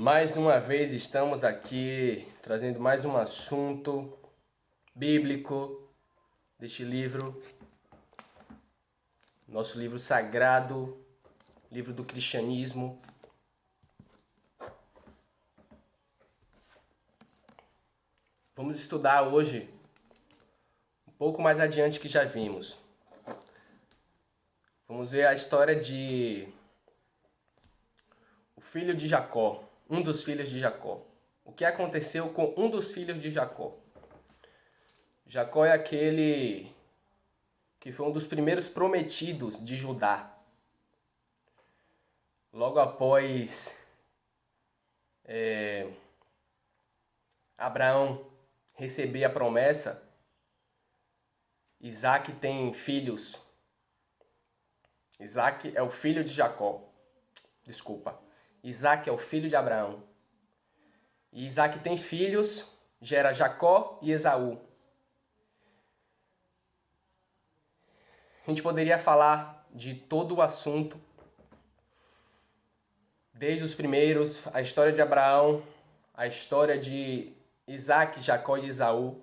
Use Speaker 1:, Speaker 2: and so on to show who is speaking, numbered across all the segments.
Speaker 1: Mais uma vez estamos aqui trazendo mais um assunto bíblico deste livro, nosso livro sagrado, livro do cristianismo. Vamos estudar hoje um pouco mais adiante que já vimos. Vamos ver a história de o filho de Jacó, um dos filhos de Jacó. O que aconteceu com um dos filhos de Jacó? Jacó é aquele que foi um dos primeiros prometidos de Judá. Logo após Abraão receber a promessa, Isaac tem filhos. Isaac é o filho de Jacó. Desculpa. Isaac é o filho de Abraão. E Isaac tem filhos, gera Jacó e Esaú. A gente poderia falar de todo o assunto, desde os primeiros, a história de Abraão, a história de Isaac, Jacó e Esaú.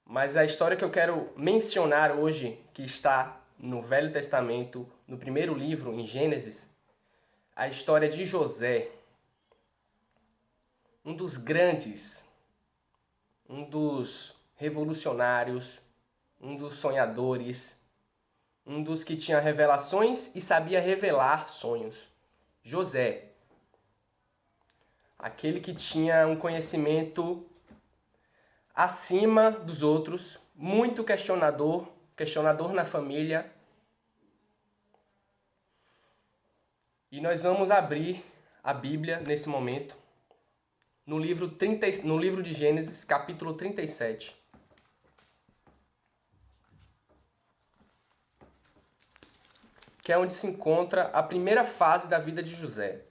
Speaker 1: Mas a história que eu quero mencionar hoje, que está no Velho Testamento, no primeiro livro, em Gênesis, a história de José, um dos grandes, um dos revolucionários, um dos sonhadores, um dos que tinha revelações e sabia revelar sonhos. José, aquele que tinha um conhecimento acima dos outros, muito questionador na família. E nós vamos abrir a Bíblia nesse momento, no livro de Gênesis, capítulo 37. Que é onde se encontra a primeira fase da vida de José.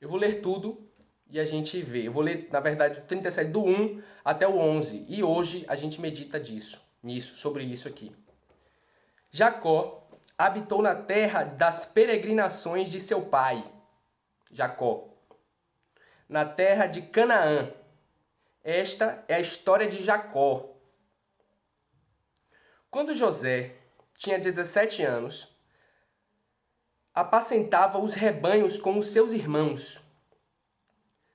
Speaker 1: Eu vou ler tudo e a gente vê. Eu vou ler, na verdade, o 37 do 1 até o 11. E hoje a gente medita sobre isso aqui. Jacó habitou na terra das peregrinações de seu pai, Jacó, na terra de Canaã. Esta é a história de Jacó. Quando José tinha 17 anos, apacentava os rebanhos com os seus irmãos.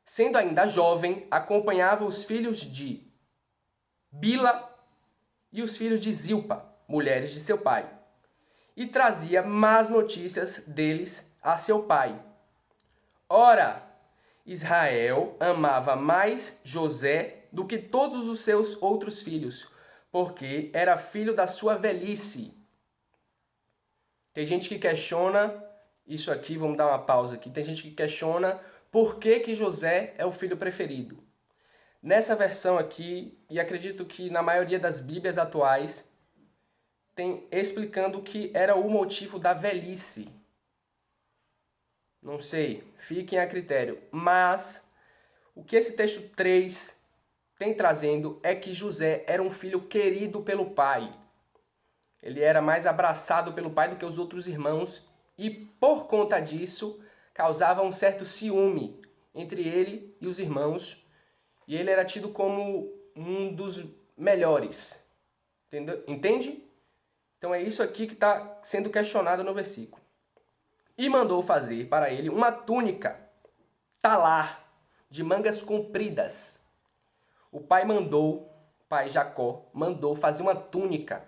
Speaker 1: Sendo ainda jovem, acompanhava os filhos de Bila e os filhos de Zilpa, mulheres de seu pai, e trazia más notícias deles a seu pai. Ora, Israel amava mais José do que todos os seus outros filhos, porque era filho da sua velhice. Tem gente que questiona isso aqui, vamos dar uma pausa aqui. Tem gente que questiona por que José é o filho preferido. Nessa versão aqui, e acredito que na maioria das Bíblias atuais, tem explicando que era o motivo da velhice. Não sei, fiquem a critério. Mas o que esse texto 3 tem trazendo é que José era um filho querido pelo pai. Ele era mais abraçado pelo pai do que os outros irmãos e, por conta disso, causava um certo ciúme entre ele e os irmãos. E ele era tido como um dos melhores. Entende? Então é isso aqui que está sendo questionado no versículo. E mandou fazer para ele uma túnica, talar, de mangas compridas. O pai Jacó, mandou fazer uma túnica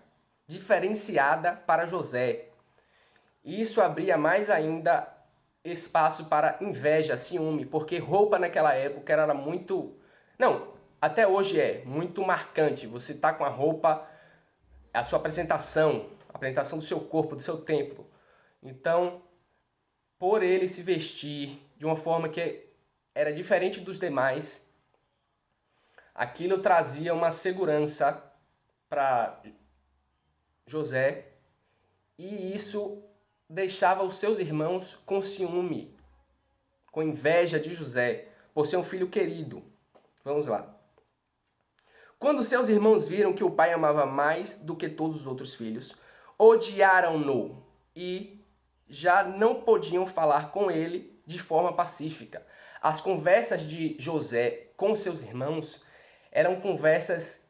Speaker 1: diferenciada para José. Isso abria mais ainda espaço para inveja, ciúme, porque roupa naquela época era muito... Não, até hoje é muito marcante. Você tá com a roupa, a sua apresentação, a apresentação do seu corpo, do seu templo. Então, por ele se vestir de uma forma que era diferente dos demais, aquilo trazia uma segurança para José, e isso deixava os seus irmãos com ciúme, com inveja de José, por ser um filho querido. Vamos lá. Quando seus irmãos viram que o pai amava mais do que todos os outros filhos, odiaram-no e já não podiam falar com ele de forma pacífica. As conversas de José com seus irmãos eram conversas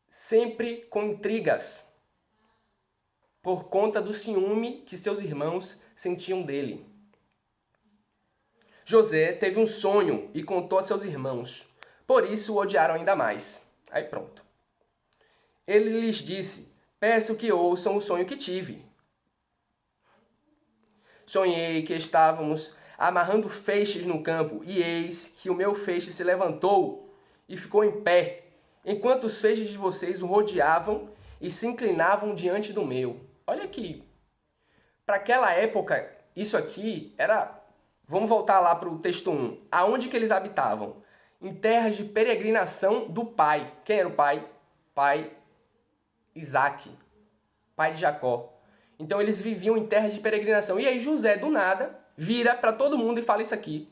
Speaker 1: sempre com intrigas, por conta do ciúme que seus irmãos sentiam dele. José teve um sonho e contou a seus irmãos, por isso o odiaram ainda mais. Aí pronto. Ele lhes disse: peço que ouçam o sonho que tive. Sonhei que estávamos amarrando feixes no campo, e eis que o meu feixe se levantou e ficou em pé, enquanto os feixes de vocês o rodeavam e se inclinavam diante do meu. Olha aqui. Para aquela época, isso aqui era... Vamos voltar lá para o texto 1. Aonde que eles habitavam? Em terras de peregrinação do pai. Quem era o pai? Pai Isaac, pai de Jacó. Então eles viviam em terras de peregrinação. E aí José, do nada, vira para todo mundo e fala isso aqui.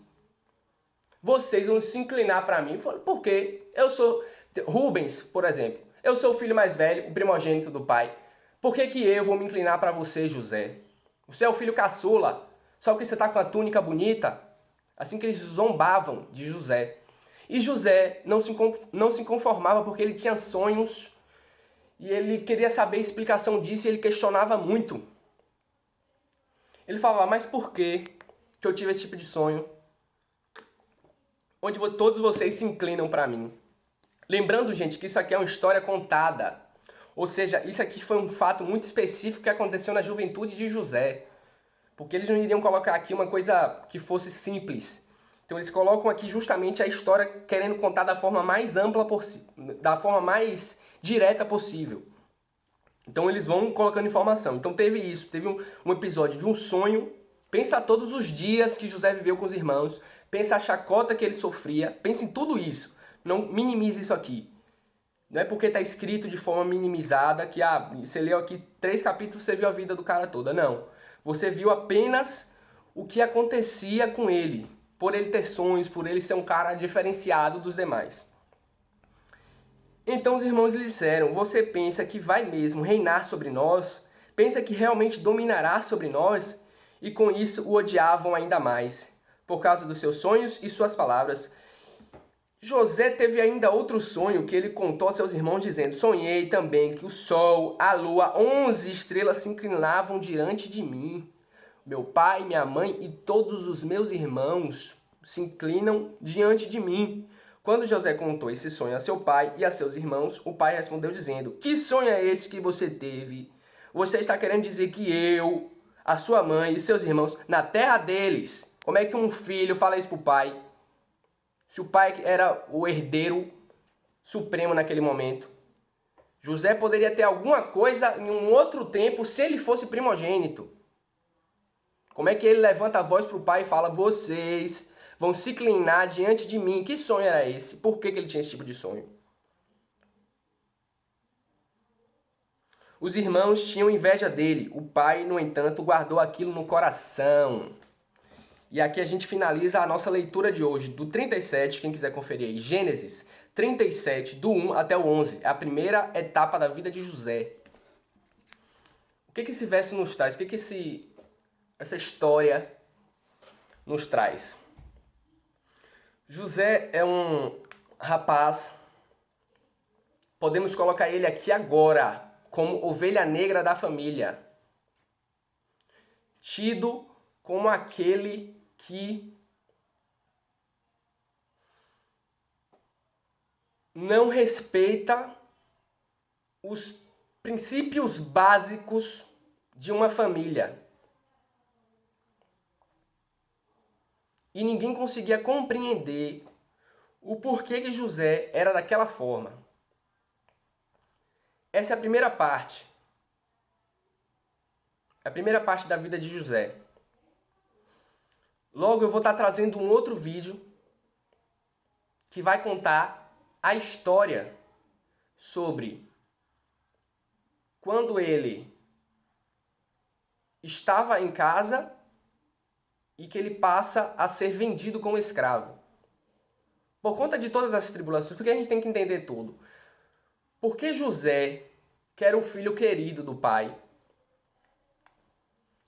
Speaker 1: Vocês vão se inclinar para mim. Por quê? Eu sou... Rubens, por exemplo. Eu sou o filho mais velho, o primogênito do pai. Por que que eu vou me inclinar para você, José? Você é o filho caçula. Só que você está com a túnica bonita. Assim que eles zombavam de José. E José não se conformava porque ele tinha sonhos e ele queria saber a explicação disso e ele questionava muito. Ele falava: mas por que eu tive esse tipo de sonho? Onde todos vocês se inclinam para mim. Lembrando, gente, que isso aqui é uma história contada. Ou seja, isso aqui foi um fato muito específico que aconteceu na juventude de José. Porque eles não iriam colocar aqui uma coisa que fosse simples. Então eles colocam aqui justamente a história querendo contar da forma mais ampla possível, da forma mais direta possível. Então eles vão colocando informação. Então teve isso, teve um episódio de um sonho. Pensa todos os dias que José viveu com os irmãos. Pensa a chacota que ele sofria. Pensa em tudo isso. Não minimize isso aqui. Não é porque está escrito de forma minimizada que você leu aqui 3 capítulos e você viu a vida do cara toda. Não. Você viu apenas o que acontecia com ele. Por ele ter sonhos, por ele ser um cara diferenciado dos demais. Então os irmãos lhe disseram: você pensa que vai mesmo reinar sobre nós? Pensa que realmente dominará sobre nós? E com isso o odiavam ainda mais, por causa dos seus sonhos e suas palavras. José teve ainda outro sonho que ele contou a seus irmãos, dizendo: sonhei também que o sol, a lua, 11 estrelas se inclinavam diante de mim. Meu pai, minha mãe e todos os meus irmãos se inclinam diante de mim. Quando José contou esse sonho a seu pai e a seus irmãos, o pai respondeu dizendo: que sonho é esse que você teve? Você está querendo dizer que eu, a sua mãe e seus irmãos, na terra deles... Como é que um filho fala isso para o pai? Se o pai era o herdeiro supremo naquele momento. José poderia ter alguma coisa em um outro tempo se ele fosse primogênito. Como é que ele levanta a voz para o pai e fala: vocês vão se inclinar diante de mim? Que sonho era esse? Por que ele tinha esse tipo de sonho? Os irmãos tinham inveja dele. O pai, no entanto, guardou aquilo no coração. E aqui a gente finaliza a nossa leitura de hoje, do 37, quem quiser conferir aí, Gênesis 37, do 1 até o 11. É a primeira etapa da vida de José. O que esse verso nos traz? O que essa história nos traz? José é um rapaz, podemos colocar ele aqui agora, como ovelha negra da família. Tido como aquele que não respeita os princípios básicos de uma família. E ninguém conseguia compreender o porquê que José era daquela forma. Essa é a primeira parte. A primeira parte da vida de José. Logo eu vou estar trazendo um outro vídeo que vai contar a história sobre quando ele estava em casa e que ele passa a ser vendido como escravo. Por conta de todas as tribulações, porque a gente tem que entender tudo. Porque José, que era o filho querido do pai,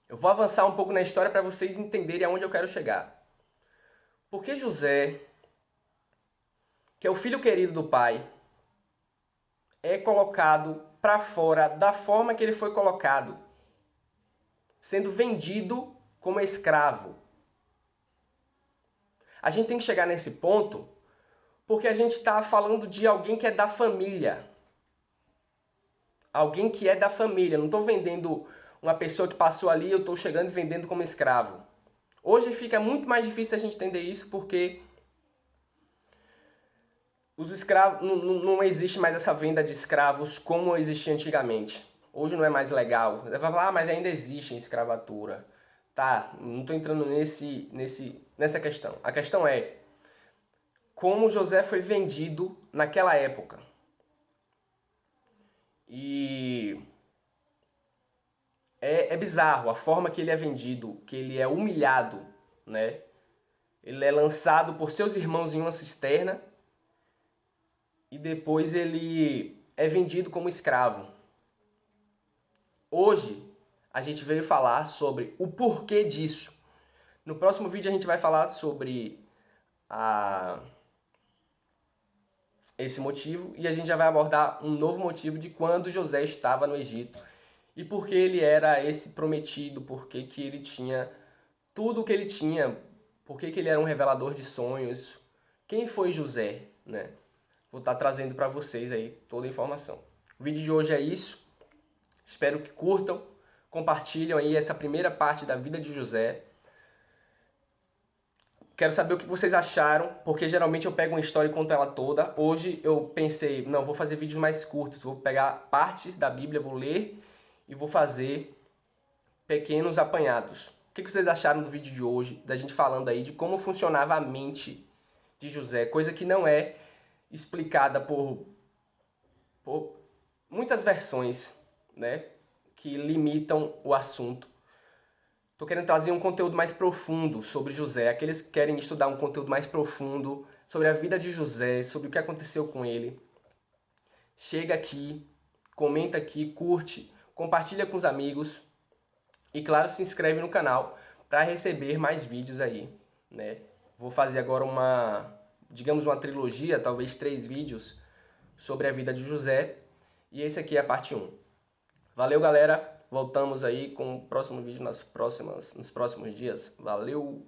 Speaker 1: Eu vou avançar um pouco na história para vocês entenderem aonde eu quero chegar. Porque José, que é o filho querido do pai, é colocado para fora da forma que ele foi colocado, sendo vendido como escravo. A gente tem que chegar nesse ponto porque a gente está falando de alguém que é da família. Alguém que é da família. Não estou vendendo uma pessoa que passou ali, eu estou chegando e vendendo como escravo. Hoje fica muito mais difícil a gente entender isso porque os escravos não existe mais essa venda de escravos como existia antigamente. Hoje não é mais legal. Você vai falar, mas ainda existe escravatura. Tá, não estou entrando nessa questão. A questão é como José foi vendido naquela época. E é bizarro a forma que ele é vendido, que ele é humilhado, né? Ele é lançado por seus irmãos em uma cisterna e depois ele é vendido como escravo. Hoje a gente veio falar sobre o porquê disso. No próximo vídeo a gente vai falar sobre esse motivo e a gente já vai abordar um novo motivo de quando José estava no Egito e por que ele era esse prometido, por que ele tinha tudo o que ele tinha, por que ele era um revelador de sonhos, quem foi José, né? Vou estar trazendo para vocês aí toda a informação. O vídeo de hoje é isso. Espero que curtam, compartilhem aí essa primeira parte da vida de José. Quero saber o que vocês acharam, porque geralmente eu pego uma história e conto ela toda. Hoje eu pensei, não, vou fazer vídeos mais curtos, vou pegar partes da Bíblia, vou ler e vou fazer pequenos apanhados. O que vocês acharam do vídeo de hoje, da gente falando aí de como funcionava a mente de José, coisa que não é explicada por muitas versões, né, que limitam o assunto. Estou querendo trazer um conteúdo mais profundo sobre José. Aqueles que querem estudar um conteúdo mais profundo sobre a vida de José, sobre o que aconteceu com ele, chega aqui, comenta aqui, curte, compartilha com os amigos e, claro, se inscreve no canal para receber mais vídeos aí, né? Vou fazer agora digamos uma trilogia, talvez 3 vídeos sobre a vida de José e esse aqui é a parte 1. Valeu, galera! Voltamos aí com o próximo vídeo nos próximos dias. Valeu!